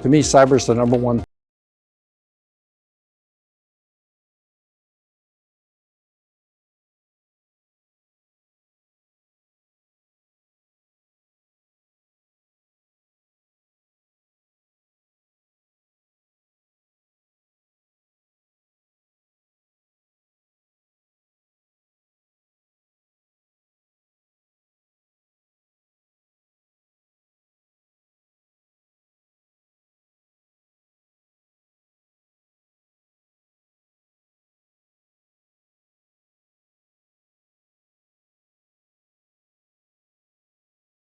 To me, cyber is the number one.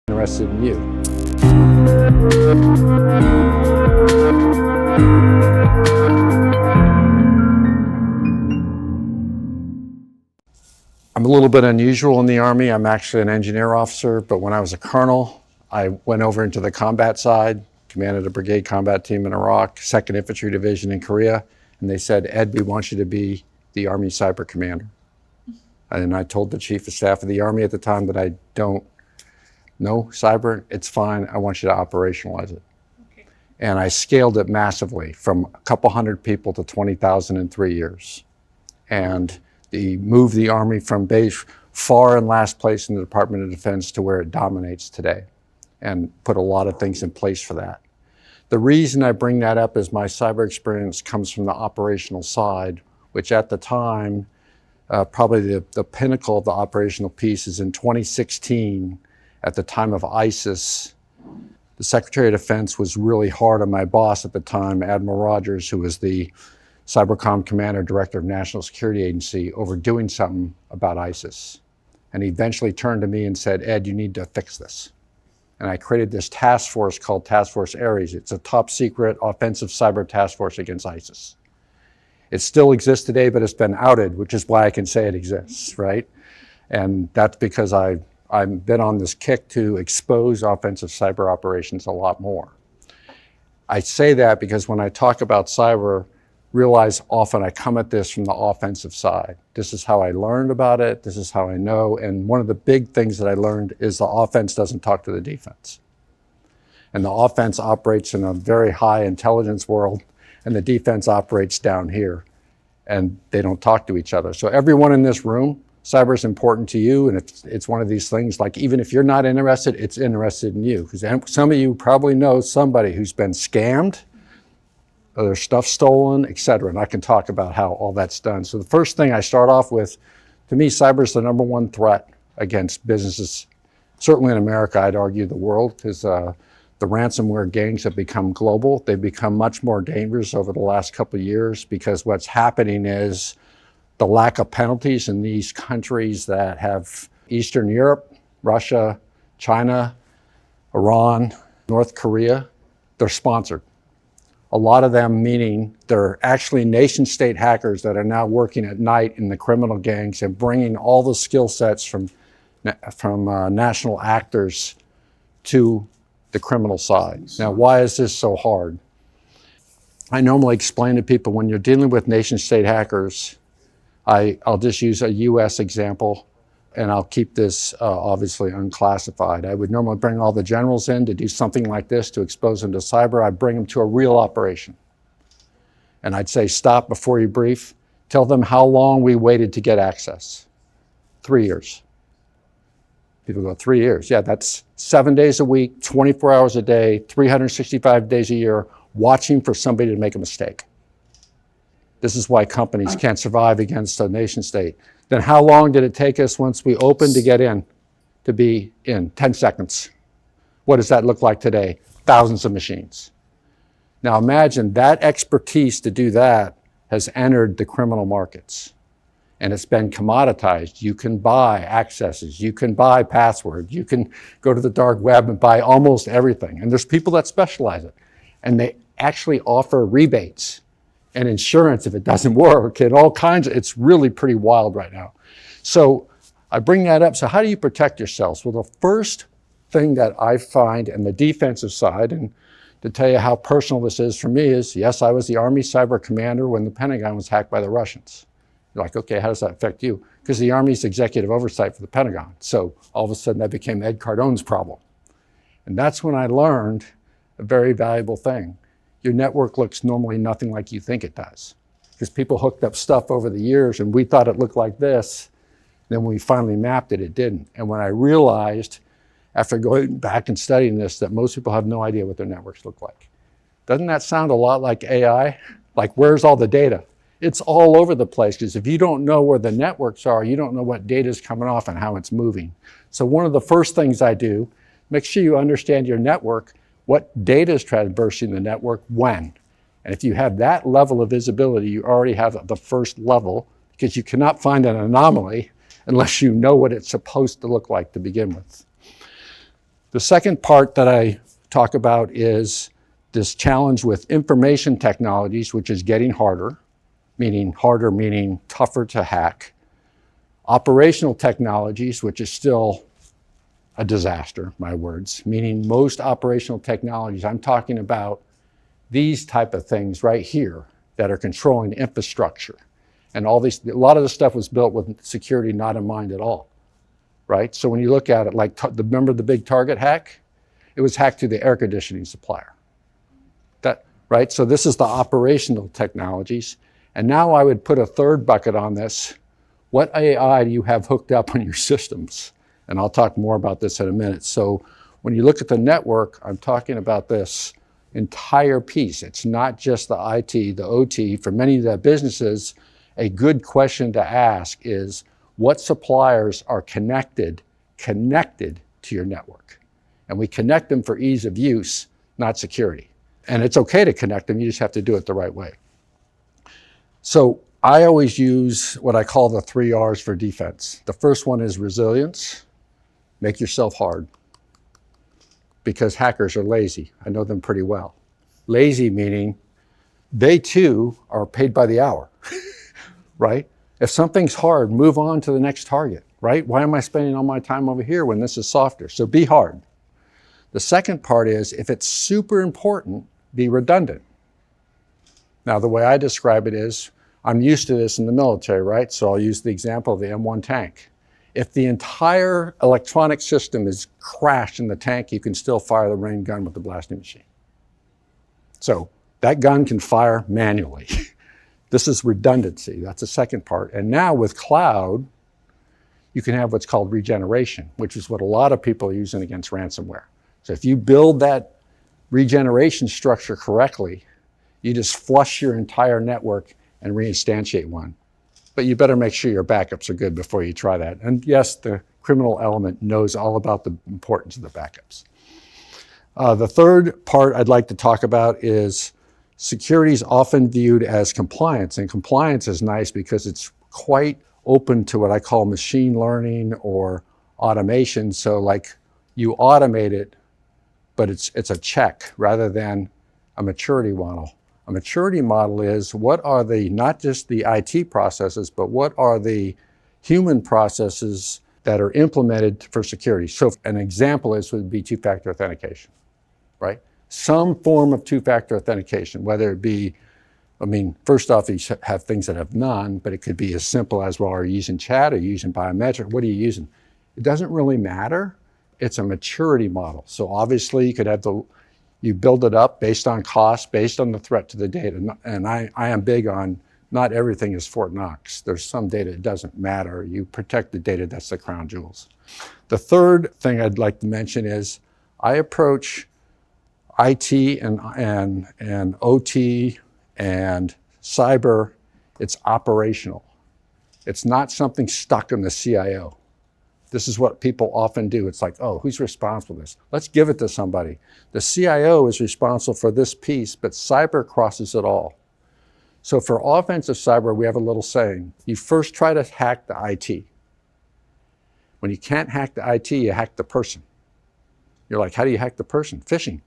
Interested in you. I'm a little bit unusual in the Army. I'm actually an engineer officer, but when I was a colonel, I went over into the combat side, commanded a brigade combat team in Iraq, 2nd Infantry Division in Korea, and they said, Ed, we want you to be the Army Cyber Commander. And I told the Chief of Staff of the Army at the time that I don't know cyber, it's fine, I want you to operationalize it. Okay. And I scaled it massively from a couple hundred people to 20,000 in 3 years. And moved the Army from base far in last place in the Department of Defense to where it dominates today, and put a lot of things in place for that. The reason I bring that up is my cyber experience comes from the operational side, which at the time, probably the pinnacle of the operational piece is in 2016. At the time of ISIS, the Secretary of Defense was really hard on my boss at the time, Admiral Rogers, who was the Cybercom Commander, Director of National Security Agency, over doing something about ISIS. And he eventually turned to me and said, Ed, you need to fix this. And I created this task force called Task Force Ares. It's a top secret offensive cyber task force against ISIS. It still exists today, but it's been outed, which is why I can say it exists, right? And that's because I've been on this kick to expose offensive cyber operations a lot more. I say that because when I talk about cyber, realize often I come at this from the offensive side. This is how I learned about it. This is how I know. And one of the big things that I learned is the offense doesn't talk to the defense. And the offense operates in a very high intelligence world, and the defense operates down here, and they don't talk to each other. So everyone in this room, cyber is important to you, and it's one of these things, like even if you're not interested, it's interested in you. Because some of you probably know somebody who's been scammed, or their stuff stolen, et cetera. And I can talk about how all that's done. So the first thing I start off with, to me, cyber is the number one threat against businesses, certainly in America, I'd argue the world, because the ransomware gangs have become global. They've become much more dangerous over the last couple of years, because what's happening is the lack of penalties in these countries that have Eastern Europe, Russia, China, Iran, North Korea, they're sponsored. A lot of them meaning they're actually nation state hackers that are now working at night in the criminal gangs and bringing all the skill sets from national actors to the criminal side. Now, why is this so hard? I normally explain to people when you're dealing with nation state hackers, I'll just use a U.S. example, and I'll keep this obviously unclassified. I would normally bring all the generals in to do something like this to expose them to cyber. I'd bring them to a real operation. And I'd say, stop before you brief. Tell them how long we waited to get access. 3 years. People go, 3 years. Yeah, that's 7 days a week, 24 hours a day, 365 days a year, watching for somebody to make a mistake. This is why companies can't survive against a nation state. Then how long did it take us once we opened to get in, to be in? 10 seconds. What does that look like today? Thousands of machines. Now imagine that expertise to do that has entered the criminal markets, and it's been commoditized. You can buy accesses, you can buy passwords, you can go to the dark web and buy almost everything. And there's people that specialize in it, and they actually offer rebates and insurance if it doesn't work, and all kinds of, it's really pretty wild right now. So I bring that up. So how do you protect yourselves? Well, the first thing that I find in the defensive side, and to tell you how personal this is for me, is yes, I was the Army cyber commander when the Pentagon was hacked by the Russians. You're like, okay, how does that affect you? Because the Army's executive oversight for the Pentagon. So all of a sudden that became Ed Cardon's problem. And that's when I learned a very valuable thing. your network looks normally nothing like you think it does. Because people hooked up stuff over the years and we thought it looked like this. Then when we finally mapped it, it didn't. And when I realized, after going back and studying this, that most people have no idea what their networks look like. Doesn't that sound a lot like AI? Like, where's all the data? It's all over the place, because if you don't know where the networks are, you don't know what data is coming off and how it's moving. So one of the first things I do, make sure you understand your network, what data is traversing the network, when. And if you have that level of visibility, you already have the first level, because you cannot find an anomaly unless you know what it's supposed to look like to begin with. The second part that I talk about is this challenge with information technologies, which is getting harder meaning tougher to hack. Operational technologies, which is still a disaster, my words, meaning most operational technologies, I'm talking about these type of things right here that are controlling infrastructure. And all these, a lot of this stuff was built with security not in mind at all, right? So when you look at it, like, remember the big Target hack? It was hacked to the air conditioning supplier, right? So this is the operational technologies. And now I would put a third bucket on this. What AI do you have hooked up on your systems? And I'll talk more about this in a minute. So when you look at the network, I'm talking about this entire piece. It's not just the IT, the OT. For many of the businesses, a good question to ask is, what suppliers are connected to your network? And we connect them for ease of use, not security. And it's okay to connect them, you just have to do it the right way. So I always use what I call the 3 R's for defense. The first one is resilience. Make yourself hard, because hackers are lazy. I know them pretty well. Lazy meaning they too are paid by the hour, right? If something's hard, move on to the next target, right? Why am I spending all my time over here when this is softer? So be hard. The second part is, if it's super important, be redundant. Now, the way I describe it is, I'm used to this in the military, right? So I'll use the example of the M1 tank. If the entire electronic system is crashed in the tank, you can still fire the rain gun with the blasting machine. So that gun can fire manually. This is redundancy. That's the second part. And now with cloud, you can have what's called regeneration, which is what a lot of people are using against ransomware. So if you build that regeneration structure correctly, you just flush your entire network and reinstantiate one. But you better make sure your backups are good before you try that. And yes, the criminal element knows all about the importance of the backups. The third part I'd like to talk about is security is often viewed as compliance. And compliance is nice because it's quite open to what I call machine learning or automation. So like, you automate it, but it's a check rather than a maturity model. A maturity model is, what are the, not just the IT processes, but what are the human processes that are implemented for security? So an example would be two-factor authentication, right? Some form of two-factor authentication, whether it be, first off, you have things that have none, but it could be as simple as, well, are you using chat, are you using biometric, what are you using? It doesn't really matter. It's a maturity model. So obviously you could have you build it up based on cost, based on the threat to the data. And I am big on, not everything is Fort Knox. There's some data that doesn't matter. You protect the data, that's the crown jewels. The third thing I'd like to mention is, I approach IT and OT and cyber, it's operational. It's not something stuck in the CIO. This is what people often do. It's like, oh, who's responsible for this? Let's give it to somebody. The CIO is responsible for this piece, but cyber crosses it all. So for offensive cyber, we have a little saying, you first try to hack the IT. When you can't hack the IT, you hack the person. You're like, how do you hack the person? Phishing.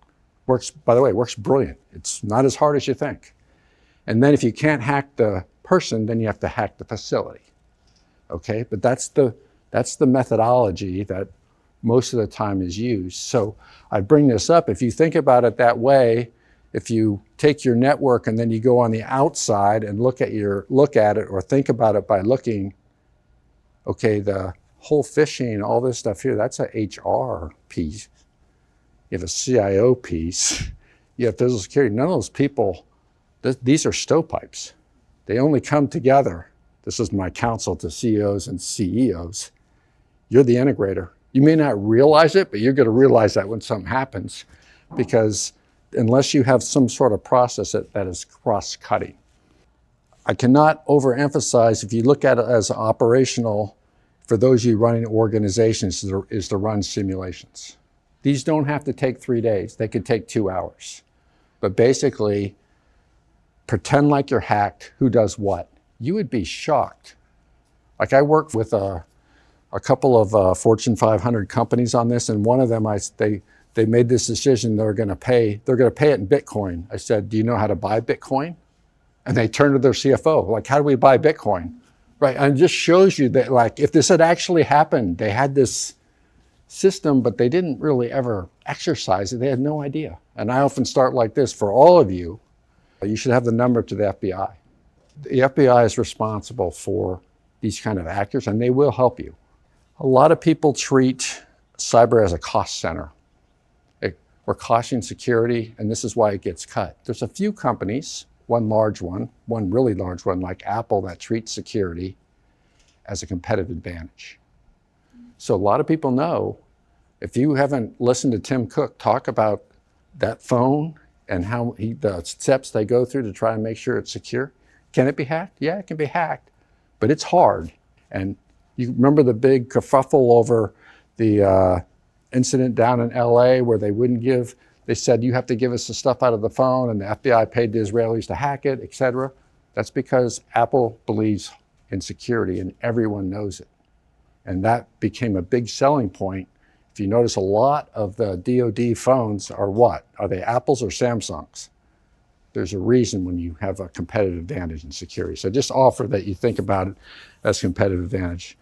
Works, by the way, works brilliant. It's not as hard as you think. And then if you can't hack the person, then you have to hack the facility. Okay, but that's the methodology that most of the time is used. So I bring this up, if you think about it that way, if you take your network and then you go on the outside and look at it or think about it by looking, okay, the whole phishing, all this stuff here, that's a HR piece. You have a CIO piece. you have physical security. None of those people, these are stovepipes. They only come together. This is my counsel to CEOs and CEOs. You're the integrator. You may not realize it, but you're going to realize that when something happens, because unless you have some sort of process that is cross-cutting. I cannot overemphasize, if you look at it as operational, for those of you running organizations, is to run simulations. These don't have to take 3 days. They could take 2 hours. But basically, pretend like you're hacked. Who does what? You would be shocked. Like, I worked with a couple of Fortune 500 companies on this, and one of them, they made this decision they're going to pay it in Bitcoin. I said, do you know how to buy Bitcoin? And they turned to their CFO, like, how do we buy Bitcoin? Right, and it just shows you that, like, if this had actually happened, they had this system, but they didn't really ever exercise it. They had no idea. And I often start like this: for all of you, you should have the number to the FBI. The FBI is responsible for these kind of actors, and they will help you. A lot of people treat cyber as a cost center. We're costing security, and this is why it gets cut. There's a few companies, one really large one like Apple, that treats security as a competitive advantage. So a lot of people know, if you haven't listened to Tim Cook talk about that phone and how the steps they go through to try and make sure it's secure, can it be hacked? Yeah, it can be hacked, but it's hard. And you remember the big kerfuffle over the incident down in LA where they said, you have to give us the stuff out of the phone, and the FBI paid the Israelis to hack it, et cetera. That's because Apple believes in security, and everyone knows it. And that became a big selling point. If you notice, a lot of the DoD phones are what? Are they Apples or Samsungs? There's a reason when you have a competitive advantage in security. So just offer that you think about it as competitive advantage.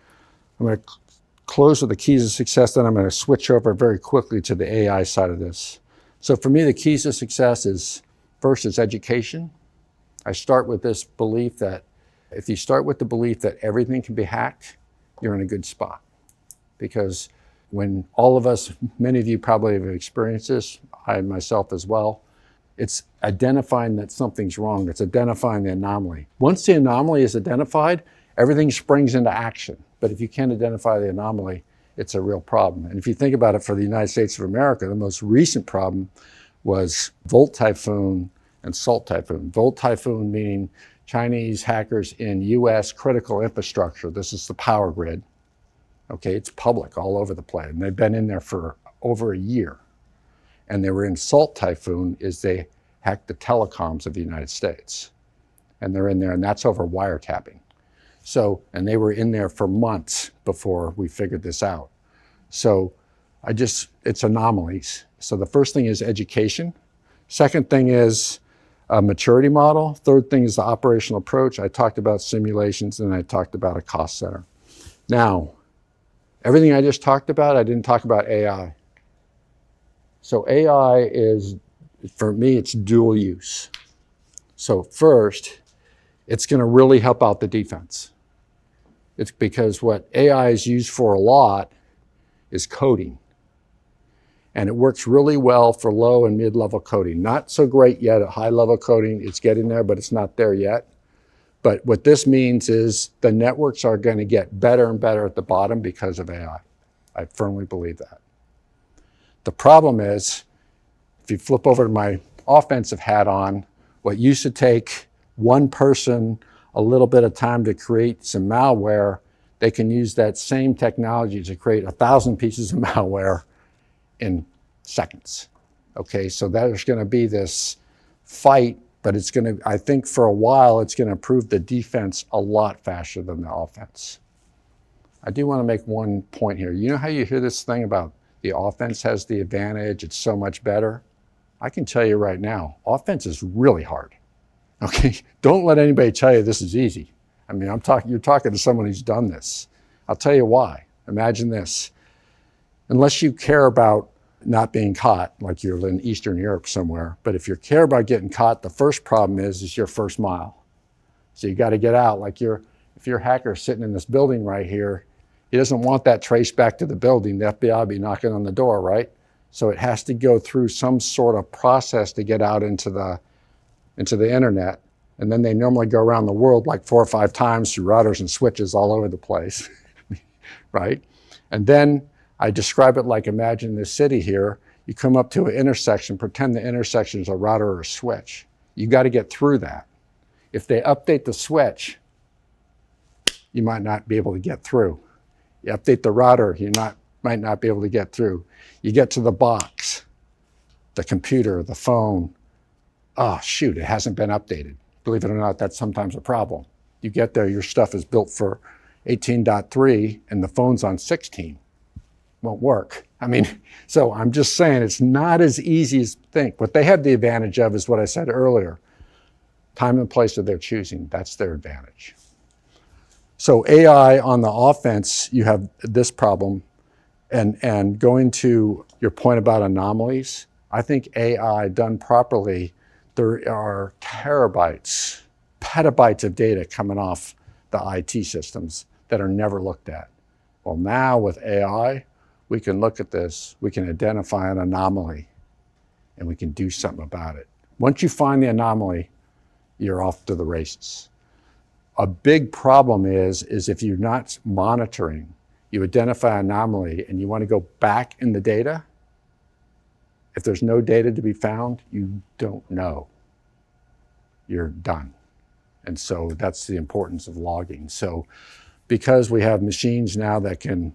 I'm going to close with the keys of success, then I'm going to switch over very quickly to the AI side of this. So for me, the keys of success is, first is education. I start with this belief that if you start with the belief that everything can be hacked, you're in a good spot. Because when all of us, many of you probably have experienced this, I myself as well, it's identifying that something's wrong. It's identifying the anomaly. Once the anomaly is identified, everything springs into action. But if you can't identify the anomaly, it's a real problem. And if you think about it, for the United States of America, the most recent problem was Volt Typhoon and Salt Typhoon. Volt Typhoon meaning Chinese hackers in U.S. critical infrastructure. This is the power grid. Okay, it's public all over the place. And they've been in there for over a year. And they were in Salt Typhoon is they hacked the telecoms of the United States. And they're in there, and that's over wiretapping. So, and they were in there for months before we figured this out. So it's anomalies. So the first thing is education. Second thing is a maturity model. Third thing is the operational approach. I talked about simulations, and I talked about a cost center. Now, everything I just talked about, I didn't talk about AI. So AI is, for me, it's dual use. So first, it's going to really help out the defense. It's because what AI is used for a lot is coding. And it works really well for low and mid-level coding. Not so great yet at high-level coding. It's getting there, but it's not there yet. But what this means is the networks are going to get better and better at the bottom because of AI. I firmly believe that. The problem is, if you flip over to my offensive hat on, what used to take one person a little bit of time to create some malware, they can use that same technology to create 1,000 pieces of malware in seconds. Okay, so there's going to be this fight, but it's going to, I think for a while, it's going to improve the defense a lot faster than the offense. I do want to make one point here. You know how you hear this thing about the offense has the advantage, it's so much better? I can tell you right now, offense is really hard. Okay, don't let anybody tell you this is easy. I mean, you're talking to someone who's done this. I'll tell you why. Imagine this. Unless you care about not being caught, like you're in Eastern Europe somewhere, but if you care about getting caught, the first problem is your first mile. So you got to get out. Like if your hacker is sitting in this building right here, he doesn't want that traced back to the building. The FBI will be knocking on the door, right? So it has to go through some sort of process to get out into the internet. And then they normally go around the world like 4 or 5 times through routers and switches all over the place, right? And then I describe it like, imagine this city here. You come up to an intersection, pretend the intersection is a router or a switch. You got to get through that. If they update the switch, you might not be able to get through. You update the router, might not be able to get through. You get to the box, the computer, the phone. Oh, shoot, it hasn't been updated. Believe it or not, that's sometimes a problem. You get there, your stuff is built for 18.3 and the phone's on 16. Won't work. I mean, so I'm just saying it's not as easy as you think. What they have the advantage of is what I said earlier. Time and place of their choosing, that's their advantage. So AI on the offense, you have this problem. And going to your point about anomalies, I think AI done properly, there are terabytes, petabytes of data coming off the IT systems that are never looked at. Well, now with AI, we can look at this, we can identify an anomaly, and we can do something about it. Once you find the anomaly, you're off to the races. A big problem is if you're not monitoring, you identify an anomaly and you want to go back in the data, if there's no data to be found, you don't know. You're done. And so that's the importance of logging. So because we have machines now that can,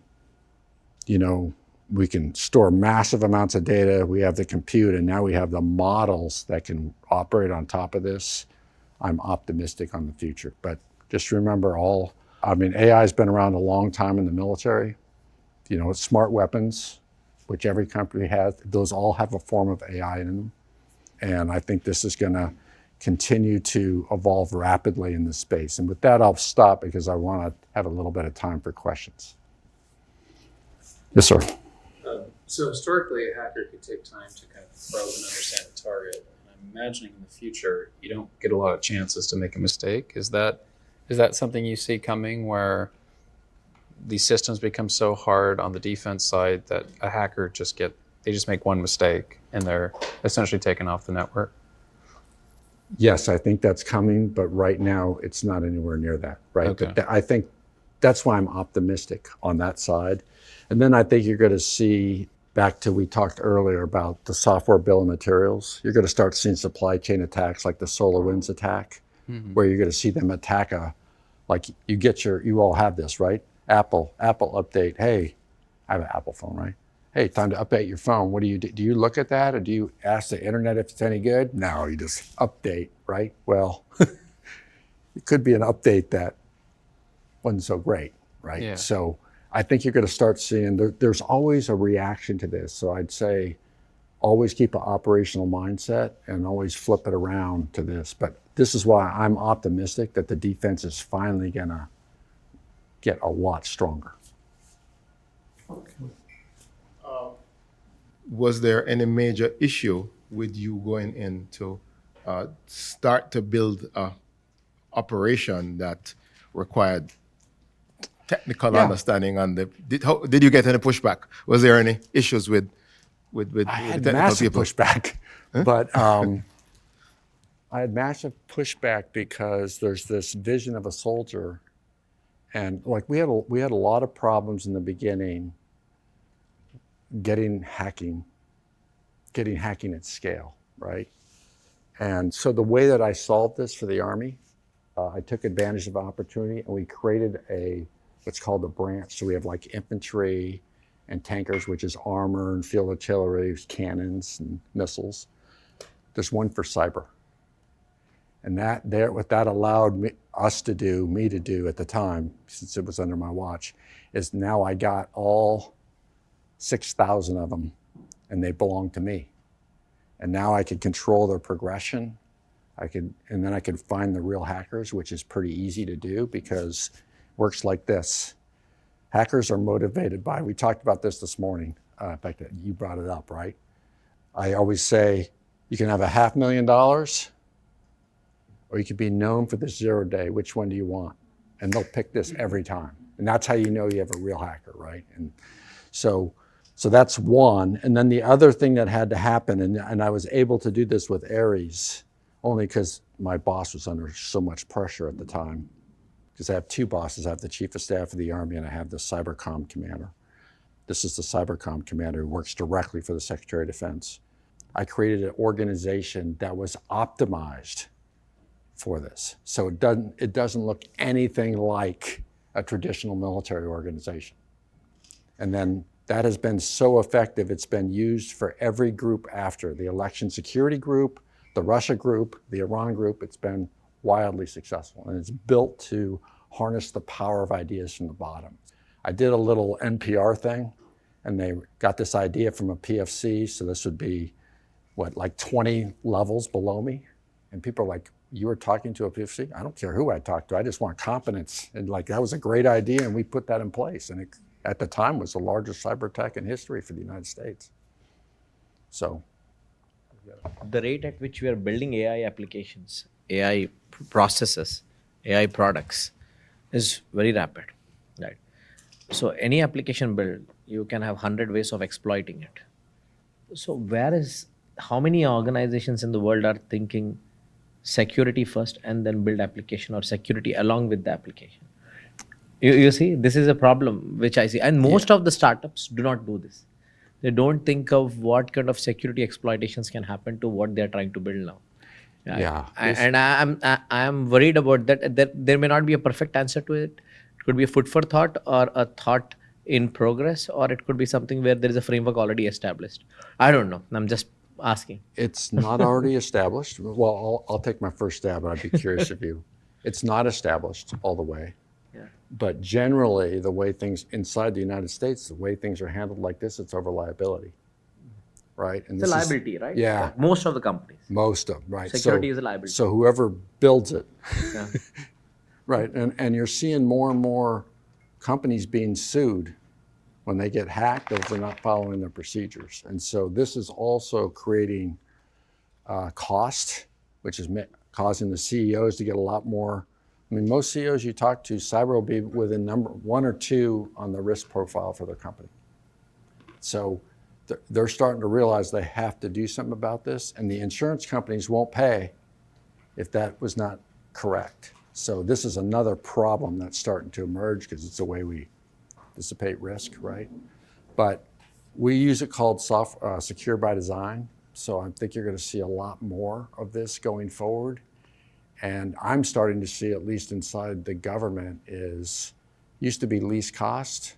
we can store massive amounts of data, we have the compute, and now we have the models that can operate on top of this, I'm optimistic on the future. But just remember AI has been around a long time in the military. Smart weapons, which every company has, those all have a form of AI in them. And I think this is going to continue to evolve rapidly in this space. And with that, I'll stop because I want to have a little bit of time for questions. Yes, sir. So historically, a hacker could take time to kind of probe and understand the target. And I'm imagining in the future, you don't get a lot of chances to make a mistake. Is that something you see coming, where these systems become so hard on the defense side that a hacker they just make one mistake and they're essentially taken off the network? Yes, I think that's coming, but right now it's not anywhere near that, right? Okay. But I think that's why I'm optimistic on that side. And then I think you're going to see, back to we talked earlier about the software bill of materials, you're going to start seeing supply chain attacks like the SolarWinds attack, where you're going to see them attack like you all have this, right? Apple update, hey, I have an Apple phone, right? Hey, time to update your phone. What do you do? Do you look at that, or do you ask the internet if it's any good? No, you just update, right? Well, it could be an update that wasn't so great, right? Yeah. So I think you're going to start seeing there's always a reaction to this. So I'd say always keep an operational mindset and always flip it around to this. But this is why I'm optimistic that the defense is finally going to get a lot stronger. Was there any major issue with you going in to start to build an operation that required technical understanding on did you get any pushback? Was there any issues with I had the technical massive people? pushback, but I had massive pushback because there's this vision of a soldier, and like we had a lot of problems in the beginning getting hacking at scale, right? And so the way that I solved this for the Army, I took advantage of opportunity and we created what's called a branch. So we have like infantry and tankers, which is armor and field artillery, cannons and missiles. There's one for cyber. And what that allowed me to do at the time, since it was under my watch, is now I got all 6,000 of them and they belong to me. And now I could control their progression. And then I could find the real hackers, which is pretty easy to do because it works like this. Hackers are motivated by, we talked about this morning. In fact, you brought it up, right? I always say, you can have $500,000 or you could be known for the 0 day. Which one do you want? And they'll pick this every time. And that's how you know you have a real hacker, right? And so So that's one. And then the other thing that had to happen, and I was able to do this with Ares, only because my boss was under so much pressure at the time. Because I have two bosses. I have the Chief of Staff of the Army and I have the Cybercom Commander. This is the Cybercom Commander who works directly for the Secretary of Defense. I created an organization that was optimized for this. So it doesn't look anything like a traditional military organization. And then that has been so effective, it's been used for every group after. The election security group, the Russia group, the Iran group, it's been wildly successful. And it's built to harness the power of ideas from the bottom. I did a little NPR thing, and they got this idea from a PFC, so this would be, like 20 levels below me? And people are like, you were talking to a PFC? I don't care who I talked to, I just want competence. And that was a great idea, and we put that in place. And it, at the time, was the largest cyber attack in history for the United States. So. The rate at which we are building AI applications, AI processes, AI products is very rapid, right? So any application build, you can have 100 ways of exploiting it. So how many organizations in the world are thinking security first and then build application, or security along with the application? You see, this is a problem which I see. And most of the startups do not do this. They don't think of what kind of security exploitations can happen to what they're trying to build now. Yeah. And I am worried about that there may not be a perfect answer to it. It could be a food for thought, or a thought in progress, or it could be something where there is a framework already established. I don't know. I'm just asking. It's not already established. Well, I'll take my first stab, and I'd be curious of you. It's not established all the way. Yeah. But generally, the way things inside the United States, the way things are handled like this, it's over liability, right? And It's a liability, right? Yeah. Most of the companies. Most of them, right? Security is a liability. So whoever builds it, Yeah. right? And you're seeing more and more companies being sued when they get hacked over not following their procedures. And so this is also creating cost, which is causing the CEOs to get a lot more. I mean, most CEOs you talk to, cyber will be within number 1 or 2 on the risk profile for their company. So they're starting to realize they have to do something about this, and the insurance companies won't pay if that was not correct. So this is another problem that's starting to emerge because it's the way we dissipate risk, right? But we use it called secure by design. So I think you're going to see a lot more of this going forward. And I'm starting to see, at least inside the government, used to be least cost.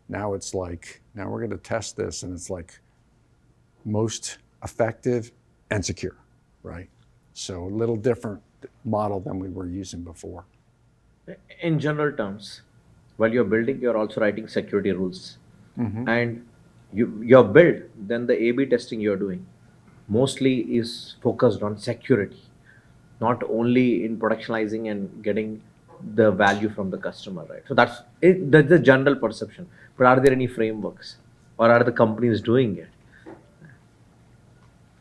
Now it's like, now we're going to test this, and it's like most effective and secure, right? So a little different model than we were using before. In general terms, while you're building, you're also writing security rules. Mm-hmm. And your build, then the A/B testing you're doing, mostly is focused on security, not only in productionizing and getting the value from the customer, right? So that's the general perception. But are there any frameworks, or are the companies doing it?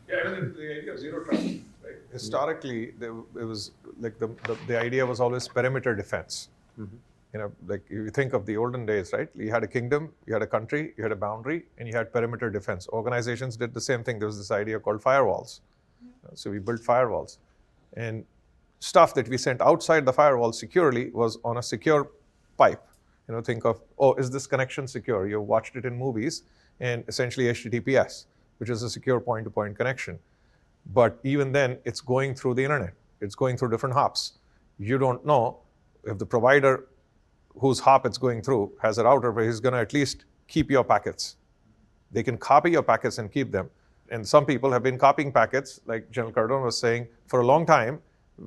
Yeah, I mean, the idea of zero trust, right? Historically, it was like the idea was always perimeter defense. Mm-hmm. You know, like you think of the olden days, right? You had a kingdom, you had a country, you had a boundary, and you had perimeter defense. Organizations did the same thing. There was this idea called firewalls. So we built firewalls. And stuff that we sent outside the firewall securely was on a secure pipe. You know, think of, oh, is this connection secure? You've watched it in movies, and essentially HTTPS, which is a secure point-to-point connection. But even then, it's going through the internet. It's going through different hops. You don't know if the provider whose hop it's going through has a router where he's going to at least keep your packets. They can copy your packets and keep them. And some people have been copying packets, like General Cardon was saying, for a long time,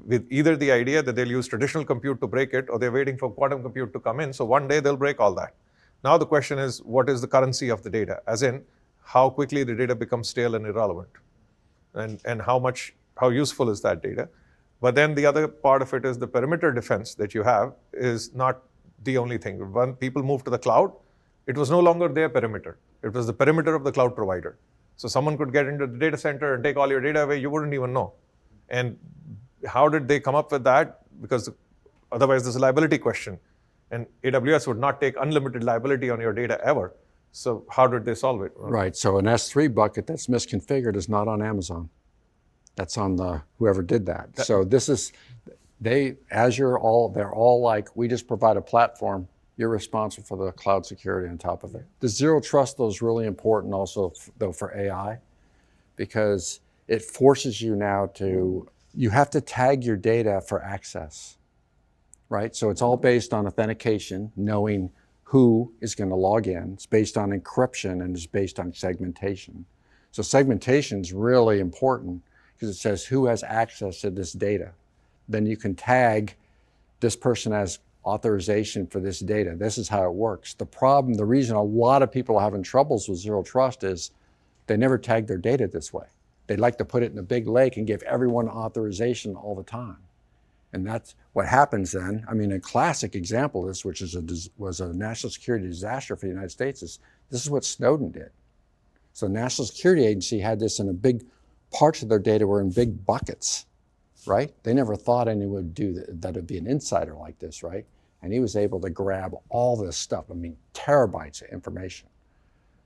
with either the idea that they'll use traditional compute to break it, or they're waiting for quantum compute to come in. So one day they'll break all that. Now the question is, what is the currency of the data? As in, how quickly the data becomes stale and irrelevant, and how useful is that data? But then the other part of it is the perimeter defense that you have is not the only thing. When people moved to the cloud, it was no longer their perimeter. It was the perimeter of the cloud provider. So someone could get into the data center and take all your data away, you wouldn't even know. And how did they come up with that? Because otherwise there's a liability question. And AWS would not take unlimited liability on your data ever. So how did they solve it? Right. So an S3 bucket that's misconfigured is not on Amazon. That's on the whoever did that. So this is they're all like, we just provide a platform. You're responsible for the cloud security on top of it. The zero trust though is really important also though for AI, because it forces you now you have to tag your data for access, right? So it's all based on authentication, knowing who is going to log in. It's based on encryption and it's based on segmentation. So segmentation is really important because it says who has access to this data. Then you can tag this person as authorization for this data. This is how it works. The reason a lot of people are having troubles with zero trust is they never tag their data this way. They'd like to put it in a big lake and give everyone authorization all the time. And that's what happens then. I mean, a classic example of this, which was a national security disaster for the United States, is this is what Snowden did. So the National Security Agency had this in parts of their data were in big buckets, right? They never thought anyone would do that it'd be an insider like this, right? And he was able to grab all this stuff, I mean, terabytes of information.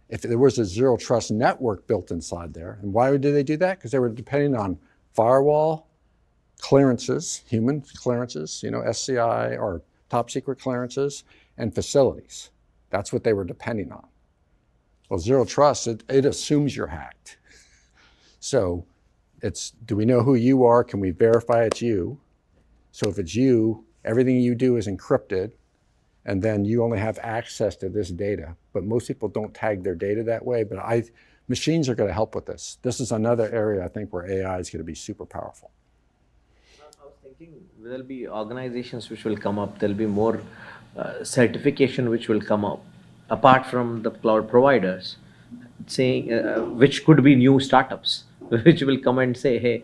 If there was a zero trust network built inside there, and why did they do that? Because they were depending on firewall, clearances, human clearances, SCI or top secret clearances, and facilities. That's what they were depending on. Well, zero trust, it assumes you're hacked. So do we know who you are? Can we verify it's you? So if it's you, everything you do is encrypted, and then you only have access to this data. But most people don't tag their data that way, but machines are going to help with this. This is another area I think where AI is going to be super powerful. I was thinking there'll be organizations which will come up, there'll be more certification which will come up, apart from the cloud providers, saying which could be new startups, which will come and say, hey,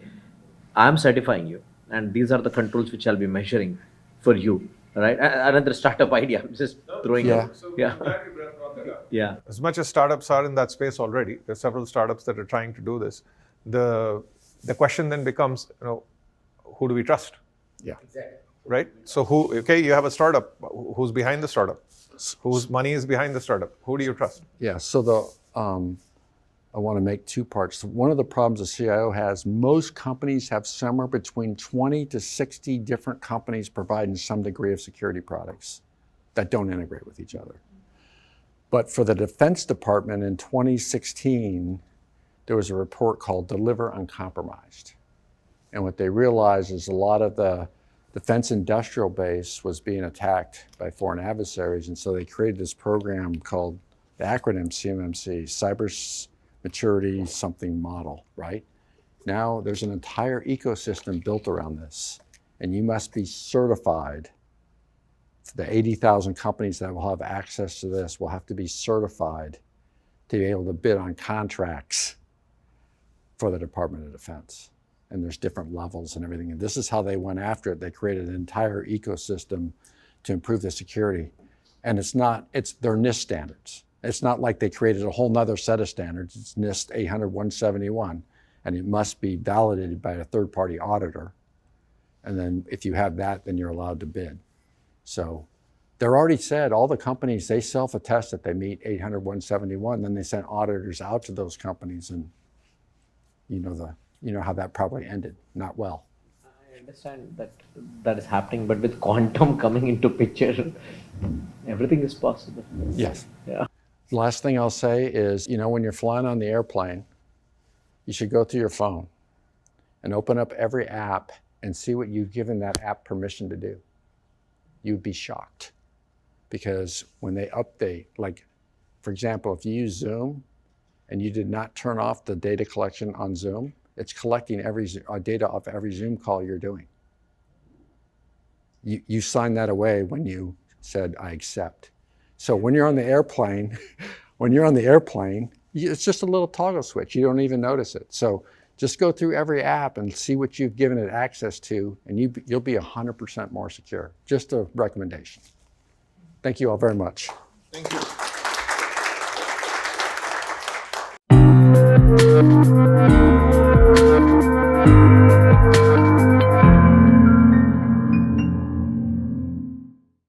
I'm certifying you, and these are the controls which I'll be measuring for you, right? Another startup idea, I'm just throwing out. Yeah. Yeah. As much as startups are in that space already, there's several startups that are trying to do this. The question then becomes, who do we trust? Yeah. Exactly. Right? So you have a startup. Who's behind the startup? Whose money is behind the startup? Who do you trust? Yeah, so I want to make two parts. One of the problems the CIO has, most companies have somewhere between 20 to 60 different companies providing some degree of security products that don't integrate with each other. But for the Defense Department in 2016, there was a report called Deliver Uncompromised. And what they realized is a lot of the defense industrial base was being attacked by foreign adversaries. And so they created this program called the acronym CMMC, Cybersecurity something model, right? Now there's an entire ecosystem built around this, and you must be certified. The 80,000 companies that will have access to this will have to be certified to be able to bid on contracts for the Department of Defense. And there's different levels and everything. And this is how they went after it. They created an entire ecosystem to improve the security. And it's their NIST standards. It's not like they created a whole nother set of standards. It's NIST 800-171, and it must be validated by a third-party auditor. And then if you have that, then you're allowed to bid. So they're already said, all the companies, they self-attest that they meet 800-171, then they sent auditors out to those companies, and you know how that probably ended, not well. I understand that is happening, but with quantum coming into picture, everything is possible. Yes. Yeah. The last thing I'll say is, when you're flying on the airplane, you should go through your phone and open up every app and see what you've given that app permission to do. You'd be shocked, because when they update, like, for example, if you use Zoom and you did not turn off the data collection on Zoom, it's collecting data off every Zoom call you're doing. You signed that away when you said, I accept. So when you're on the airplane, it's just a little toggle switch. You don't even notice it. So just go through every app and see what you've given it access to, and you'll be 100% more secure. Just a recommendation. Thank you all very much. Thank you.